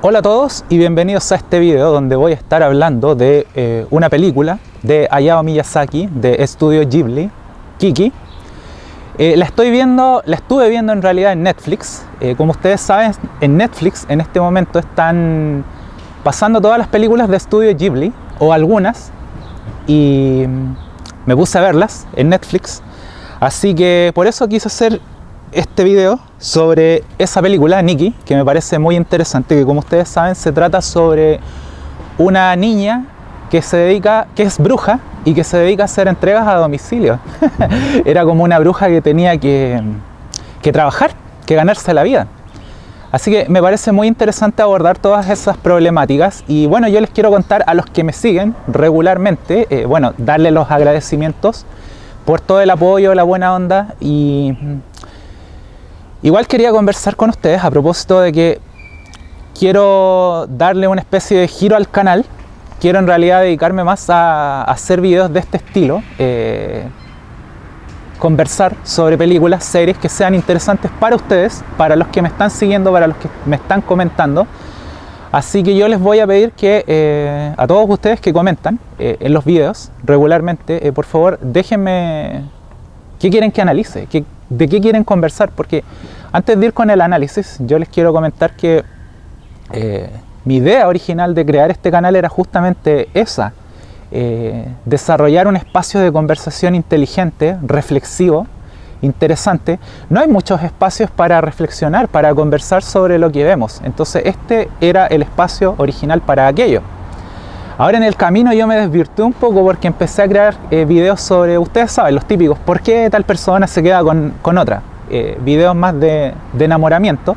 Hola a todos y bienvenidos a este video donde voy a estar hablando de una película de Hayao Miyazaki de Estudio Ghibli, Kiki. La estuve viendo en realidad en Netflix. Como ustedes saben, en Netflix en este momento están pasando todas las películas de Estudio Ghibli, o algunas, y me puse a verlas en Netflix. Así que por eso quise hacer este video sobre esa película, Nikki, que me parece muy interesante, que como ustedes saben se trata sobre una niña que es bruja y que se dedica a hacer entregas a domicilio. Era como una bruja que tenía que trabajar, que ganarse la vida. Así que me parece muy interesante abordar todas esas problemáticas y bueno, yo les quiero contar a los que me siguen regularmente, bueno, darles los agradecimientos por todo el apoyo, la buena onda, y igual quería conversar con ustedes a propósito de que quiero darle una especie de giro al canal. Quiero en realidad dedicarme más a hacer videos de este estilo, conversar sobre películas, series que sean interesantes para ustedes, para los que me están siguiendo, para los que me están comentando. Así que yo les voy a pedir que a todos ustedes que comentan en los videos regularmente, por favor déjenme qué quieren que analice, de qué quieren conversar, porque antes de ir con el análisis yo les quiero comentar que mi idea original de crear este canal era justamente esa, desarrollar un espacio de conversación inteligente, reflexivo, interesante. No hay muchos espacios para reflexionar, para conversar sobre lo que vemos, entonces este era el espacio original para aquello. Ahora en el camino yo me desvirtué un poco porque empecé a crear videos sobre, ustedes saben, los típicos, ¿por qué tal persona se queda con otra? Videos más de enamoramiento.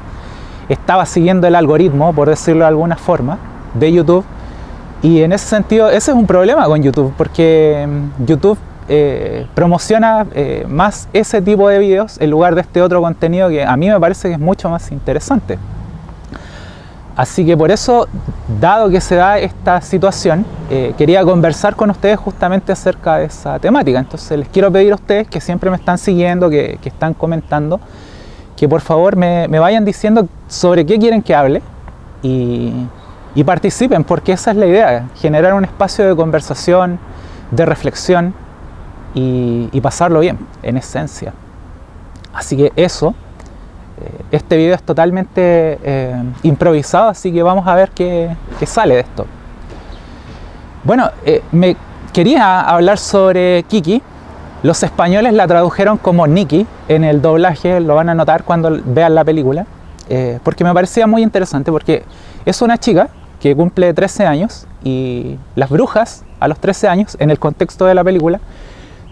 Estaba siguiendo el algoritmo, por decirlo de alguna forma, de YouTube, y en ese sentido, ese es un problema con YouTube, porque YouTube promociona más ese tipo de videos en lugar de este otro contenido que a mí me parece que es mucho más interesante. Así que por eso, dado que se da esta situación, quería conversar con ustedes justamente acerca de esa temática. Entonces les quiero pedir a ustedes que siempre me están siguiendo, que están comentando, que por favor me vayan diciendo sobre qué quieren que hable y participen, porque esa es la idea, generar un espacio de conversación, de reflexión y pasarlo bien, en esencia. Así que eso, este video es totalmente improvisado, así que vamos a ver qué sale de esto. Bueno, me quería hablar sobre Kiki. Los españoles la tradujeron como Nikki en el doblaje, lo van a notar cuando vean la película, porque me parecía muy interesante, porque es una chica que cumple 13 años y las brujas a los 13 años, en el contexto de la película,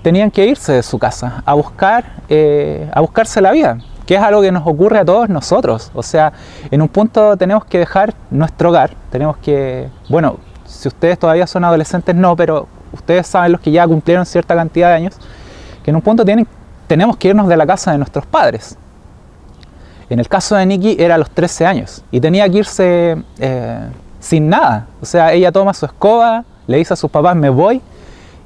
tenían que irse de su casa a buscarse la vida, que es algo que nos ocurre a todos nosotros. O sea, en un punto tenemos que dejar nuestro hogar, tenemos que, bueno, si ustedes todavía son adolescentes no, pero ustedes saben, los que ya cumplieron cierta cantidad de años, que en un punto tenemos que irnos de la casa de nuestros padres. En el caso de Nikki era a los 13 años y tenía que irse sin nada. O sea, ella toma su escoba, le dice a sus papás me voy,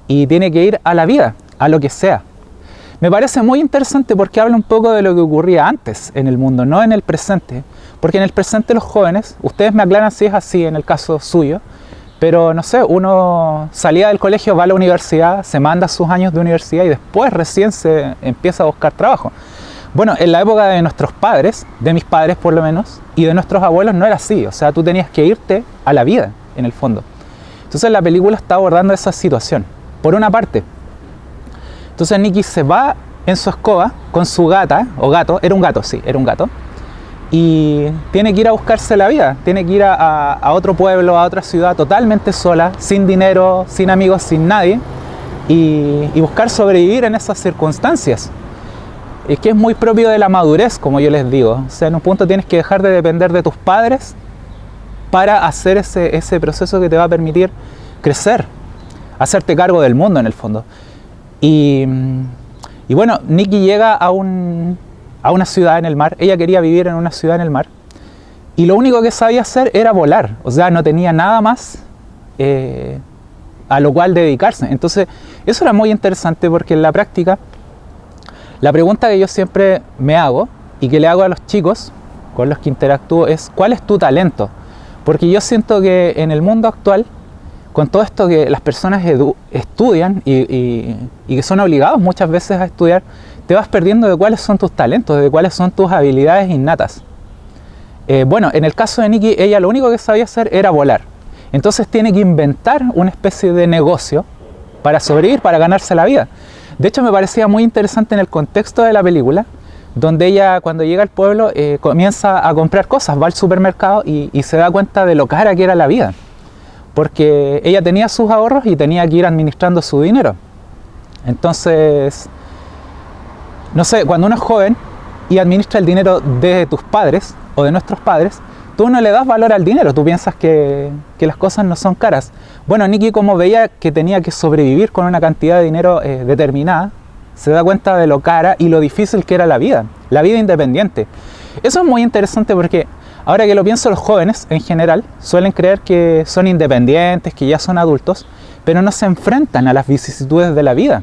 y tiene que ir a la vida, a lo que sea. Me parece muy interesante porque habla un poco de lo que ocurría antes en el mundo, no en el presente. Porque en el presente los jóvenes, ustedes me aclaran si es así en el caso suyo, pero no sé, uno salía del colegio, va a la universidad, se manda sus años de universidad y después recién se empieza a buscar trabajo. Bueno, en la época de nuestros padres, de mis padres por lo menos, y de nuestros abuelos no era así. O sea, tú tenías que irte a la vida, en el fondo. Entonces la película está abordando esa situación, por una parte. Entonces Nikki se va en su escoba con su gata, o gato, era un gato, sí, era un gato, y tiene que ir a buscarse la vida, tiene que ir a otro pueblo, a otra ciudad, totalmente sola, sin dinero, sin amigos, sin nadie, y buscar sobrevivir en esas circunstancias. Es que es muy propio de la madurez, como yo les digo. O sea, en un punto tienes que dejar de depender de tus padres para hacer ese proceso que te va a permitir crecer, hacerte cargo del mundo en el fondo. Y bueno, Nikki llega a una ciudad en el mar. Ella quería vivir en una ciudad en el mar y lo único que sabía hacer era volar. O sea, no tenía nada más a lo cual dedicarse. Entonces eso era muy interesante porque en la práctica la pregunta que yo siempre me hago y que le hago a los chicos con los que interactúo es ¿cuál es tu talento? Porque yo siento que en el mundo actual, con todo esto que las personas estudian y que son obligados muchas veces a estudiar, te vas perdiendo de cuáles son tus talentos, de cuáles son tus habilidades innatas. Bueno, en el caso de Nikki, ella lo único que sabía hacer era volar. Entonces tiene que inventar una especie de negocio para sobrevivir, para ganarse la vida. De hecho, me parecía muy interesante en el contexto de la película, donde ella, cuando llega al pueblo, comienza a comprar cosas, va al supermercado y se da cuenta de lo cara que era la vida. Porque ella tenía sus ahorros y tenía que ir administrando su dinero. Entonces, no sé, cuando uno es joven y administra el dinero de tus padres o de nuestros padres, tú no le das valor al dinero, tú piensas que las cosas no son caras. Bueno, Nikki, como veía que tenía que sobrevivir con una cantidad de dinero determinada, se da cuenta de lo cara y lo difícil que era la vida independiente. Eso es muy interesante porque ahora que lo pienso, los jóvenes en general suelen creer que son independientes, que ya son adultos, pero no se enfrentan a las vicisitudes de la vida,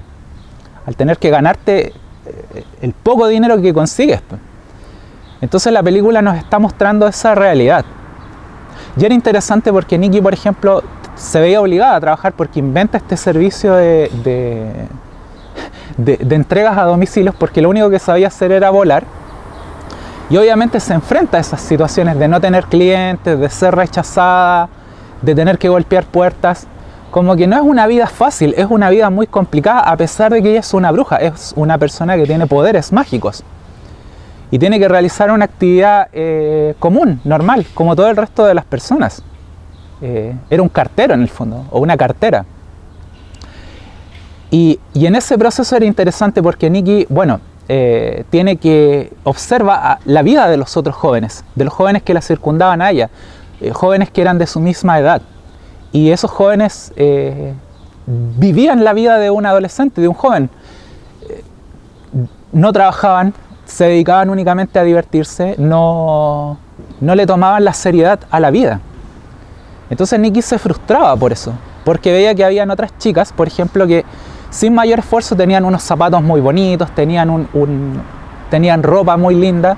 al tener que ganarte el poco dinero que consigues. Entonces la película nos está mostrando esa realidad. Y era interesante porque Nikki, por ejemplo, se veía obligada a trabajar porque inventa este servicio de entregas a domicilios, porque lo único que sabía hacer era volar. Y obviamente se enfrenta a esas situaciones de no tener clientes, de ser rechazada, de tener que golpear puertas. Como que no es una vida fácil, es una vida muy complicada, a pesar de que ella es una bruja, es una persona que tiene poderes mágicos. Y tiene que realizar una actividad común, normal, como todo el resto de las personas. Era un cartero en el fondo, o una cartera. Y en ese proceso era interesante porque Nikki, bueno, tiene que observar la vida de los otros jóvenes, de los jóvenes que la circundaban a ella, jóvenes que eran de su misma edad. Y esos jóvenes vivían la vida de un adolescente, de un joven. No trabajaban, se dedicaban únicamente a divertirse, no le tomaban la seriedad a la vida. Entonces Nikki se frustraba por eso, porque veía que habían otras chicas, por ejemplo, que sin mayor esfuerzo tenían unos zapatos muy bonitos, tenían ropa muy linda,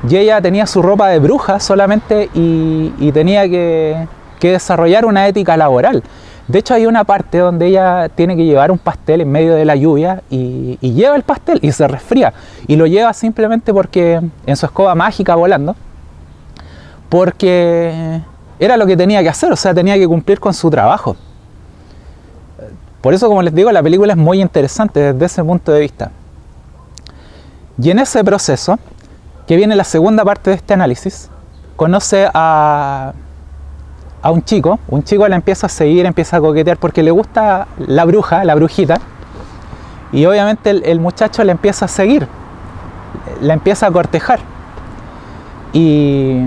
y ella tenía su ropa de bruja solamente y tenía que desarrollar una ética laboral. De hecho, hay una parte donde ella tiene que llevar un pastel en medio de la lluvia y lleva el pastel y se resfría. Y lo lleva simplemente porque en su escoba mágica volando, porque era lo que tenía que hacer, o sea, tenía que cumplir con su trabajo. Por eso, como les digo, la película es muy interesante desde ese punto de vista. Y en ese proceso, que viene la segunda parte de este análisis, conoce a un chico la empieza a seguir, empieza a coquetear porque le gusta la bruja, la brujita, y obviamente el muchacho le empieza a seguir, la empieza a cortejar, y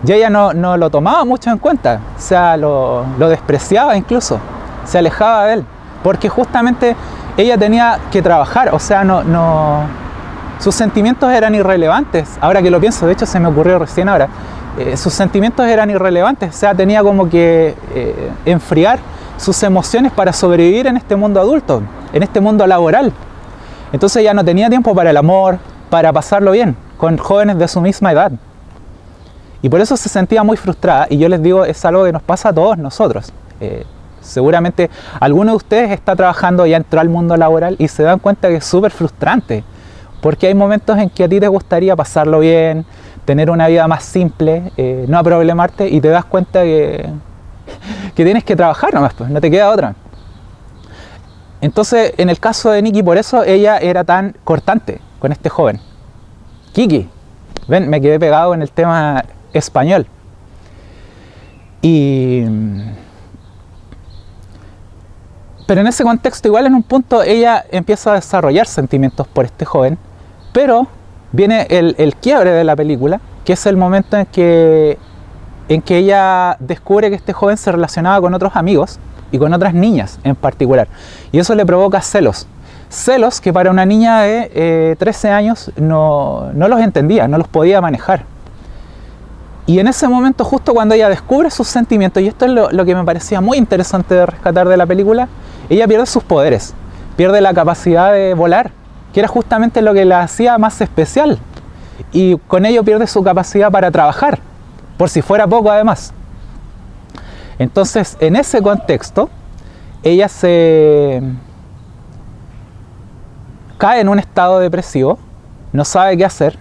ella no lo tomaba mucho en cuenta, o sea, lo despreciaba incluso, se alejaba de él, porque justamente ella tenía que trabajar, o sea, sus sentimientos eran irrelevantes. Ahora que lo pienso, de hecho se me ocurrió recién ahora, sus sentimientos eran irrelevantes, o sea, tenía como que enfriar sus emociones para sobrevivir en este mundo adulto, en este mundo laboral. Entonces ya no tenía tiempo para el amor, para pasarlo bien, con jóvenes de su misma edad. Y por eso se sentía muy frustrada, y yo les digo, es algo que nos pasa a todos nosotros. Seguramente alguno de ustedes está trabajando, ya entró al mundo laboral y se dan cuenta que es súper frustrante, porque hay momentos en que a ti te gustaría pasarlo bien, tener una vida más simple, no problemarte, y te das cuenta que tienes que trabajar nomás, pues, no te queda otra. Entonces, en el caso de Nikki, por eso ella era tan cortante con este joven. Kiki, ven, me quedé pegado en el tema español. Pero en ese contexto, igual en un punto, ella empieza a desarrollar sentimientos por este joven, pero viene el quiebre de la película, que es el momento en que ella descubre que este joven se relacionaba con otros amigos y con otras niñas en particular, y eso le provoca celos que para una niña de 13 años no los entendía, no los podía manejar. Y en ese momento, justo cuando ella descubre sus sentimientos, y esto es lo que me parecía muy interesante de rescatar de la película, ella pierde sus poderes, pierde la capacidad de volar, que era justamente lo que la hacía más especial, y con ello pierde su capacidad para trabajar, por si fuera poco además, Entonces, en ese contexto, ella se cae en un estado depresivo, no sabe qué hacer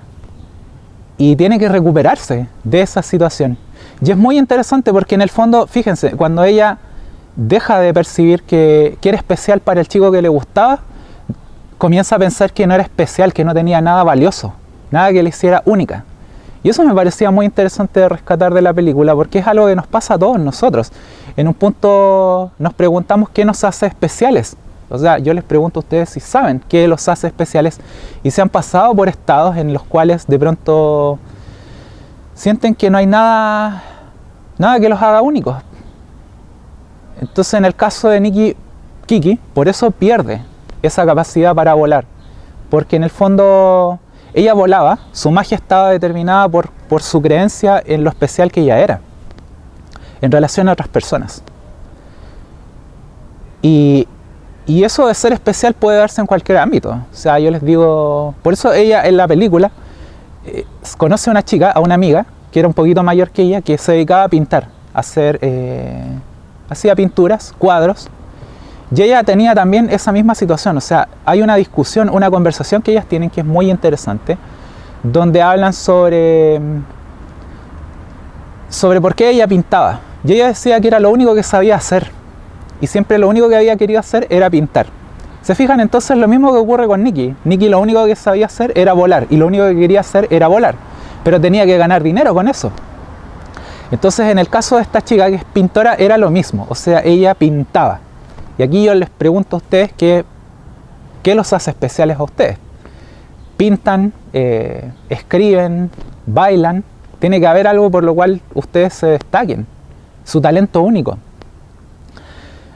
y tiene que recuperarse de esa situación. Y es muy interesante porque en el fondo, fíjense, cuando ella deja de percibir que era especial para el chico que le gustaba, comienza a pensar que no era especial, que no tenía nada valioso, nada que le hiciera única. Y eso me parecía muy interesante de rescatar de la película, porque es algo que nos pasa a todos nosotros. En un punto nos preguntamos qué nos hace especiales. O sea, yo les pregunto a ustedes si saben qué los hace especiales y se han pasado por estados en los cuales de pronto sienten que no hay nada que los haga únicos. Entonces, en el caso de Kiki, por eso pierde esa capacidad para volar, porque en el fondo ella volaba, su magia estaba determinada por su creencia en lo especial que ella era en relación a otras personas. Y eso de ser especial puede darse en cualquier ámbito. O sea, yo les digo, por eso ella en la película conoce a una chica, a una amiga que era un poquito mayor que ella, que se dedicaba a pintar, a hacer, hacía pinturas, cuadros. Y ella tenía también esa misma situación. O sea, hay una discusión, una conversación que ellas tienen que es muy interesante, donde hablan sobre por qué ella pintaba. Y ella decía que era lo único que sabía hacer. Y siempre lo único que había querido hacer era pintar. ¿Se fijan? Entonces lo mismo que ocurre con Nikki. Nikki lo único que sabía hacer era volar. Y lo único que quería hacer era volar. Pero tenía que ganar dinero con eso. Entonces en el caso de esta chica que es pintora era lo mismo. O sea, ella pintaba. Y aquí yo les pregunto a ustedes qué los hace especiales a ustedes. Pintan, escriben, bailan. Tiene que haber algo por lo cual ustedes se destaquen. Su talento único.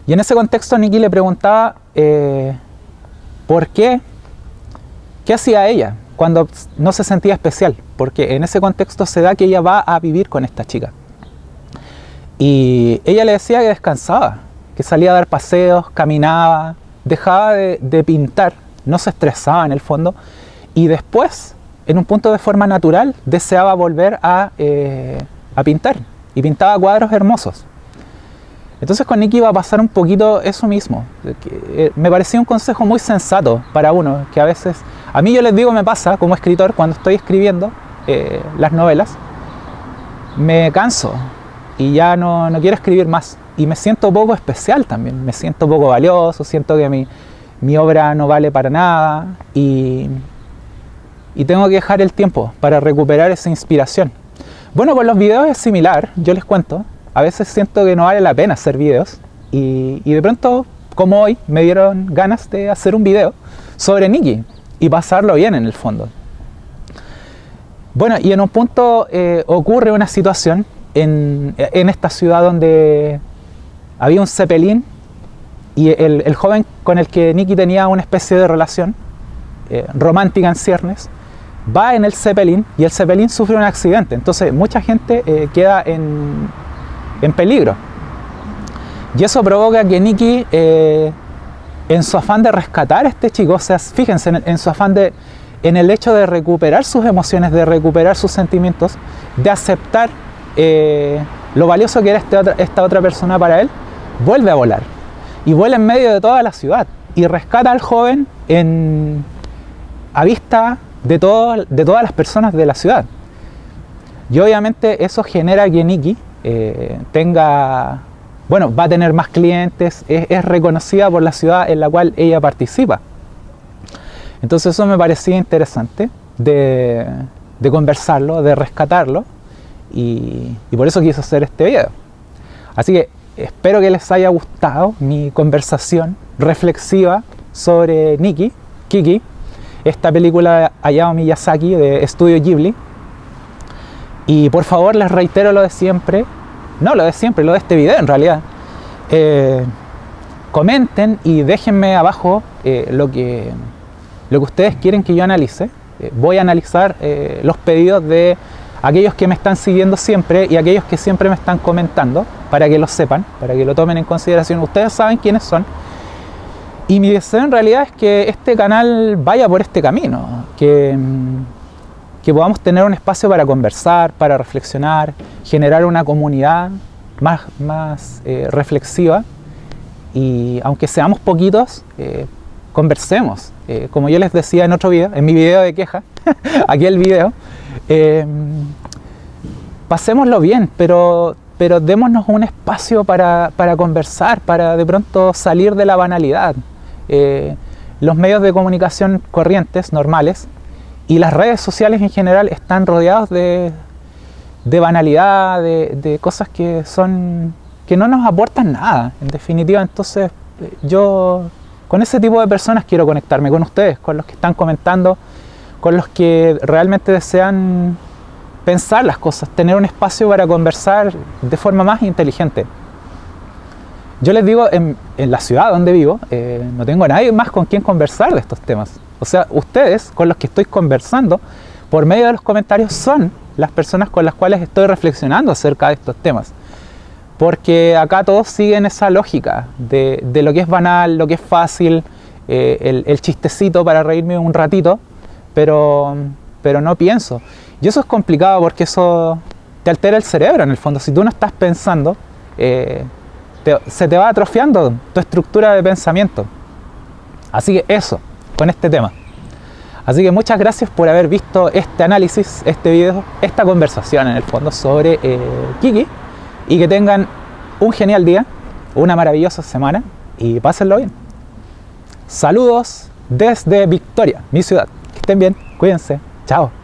Y en ese contexto Nikki le preguntaba ¿por qué? ¿Qué hacía ella cuando no se sentía especial? Porque en ese contexto se da que ella va a vivir con esta chica. Y ella le decía que descansaba, que salía a dar paseos, caminaba, dejaba de pintar, no se estresaba en el fondo, y después, en un punto de forma natural, deseaba volver a pintar, y pintaba cuadros hermosos. Entonces con Nikki iba a pasar un poquito eso mismo. Me parecía un consejo muy sensato para uno, que a veces, a mí yo les digo me pasa como escritor, cuando estoy escribiendo las novelas, me canso y ya no quiero escribir más. Y me siento poco especial también, me siento poco valioso, siento que mi obra no vale para nada y tengo que dejar el tiempo para recuperar esa inspiración. Bueno, con los videos es similar, yo les cuento. A veces siento que no vale la pena hacer videos y de pronto, como hoy, me dieron ganas de hacer un video sobre Nikki y pasarlo bien en el fondo. Bueno, y en un punto ocurre una situación en esta ciudad donde había un Zeppelin y el joven con el que Nikki tenía una especie de relación romántica en ciernes va en el Zeppelin y el Zeppelin sufre un accidente. Entonces mucha gente queda en peligro. Y eso provoca que Nikki, en su afán de rescatar a este chico, o sea, fíjense, en su afán en el hecho de recuperar sus emociones, de recuperar sus sentimientos, de aceptar lo valioso que era esta otra persona para él, vuelve a volar. Y vuela en medio de toda la ciudad. Y rescata al joven a vista de todas las personas de la ciudad. Y obviamente eso genera que Nikki va a tener más clientes, es reconocida por la ciudad en la cual ella participa. Entonces eso me parecía interesante de conversarlo, de rescatarlo y por eso quise hacer este video. Así que espero que les haya gustado mi conversación reflexiva sobre Kiki, esta película de Hayao Miyazaki de Estudio Ghibli. Y por favor les reitero lo de siempre, no lo de siempre, lo de este video en realidad. Comenten y déjenme abajo lo que ustedes quieren que yo analice. Voy a analizar los pedidos de aquellos que me están siguiendo siempre y aquellos que siempre me están comentando, para que lo sepan, para que lo tomen en consideración. Ustedes saben quiénes son. Y mi deseo en realidad es que este canal vaya por este camino, que podamos tener un espacio para conversar, para reflexionar, generar una comunidad más reflexiva, y aunque seamos poquitos, conversemos. Como yo les decía en otro video, en mi video de queja, aquí el video, pasémoslo bien, pero démonos un espacio para conversar, para de pronto salir de la banalidad. Los medios de comunicación corrientes, normales, y las redes sociales en general están rodeados de banalidad, de cosas que no nos aportan nada, en definitiva. Entonces yo con ese tipo de personas quiero conectarme, con ustedes, con los que están comentando, con los que realmente desean pensar las cosas, tener un espacio para conversar de forma más inteligente. Yo les digo, en la ciudad donde vivo, no tengo a nadie más con quien conversar de estos temas. O sea, ustedes, con los que estoy conversando, por medio de los comentarios, son las personas con las cuales estoy reflexionando acerca de estos temas. Porque acá todos siguen esa lógica de lo que es banal, lo que es fácil, el chistecito para reírme un ratito, pero no pienso. Y eso es complicado porque eso te altera el cerebro en el fondo. Si tú no estás pensando, se te va atrofiando tu estructura de pensamiento. Así que eso, con este tema. Así que muchas gracias por haber visto este análisis, este video, esta conversación en el fondo sobre Kiki, y que tengan un genial día, una maravillosa semana y pásenlo bien. Saludos desde Victoria, mi ciudad. Que estén bien, cuídense, chao.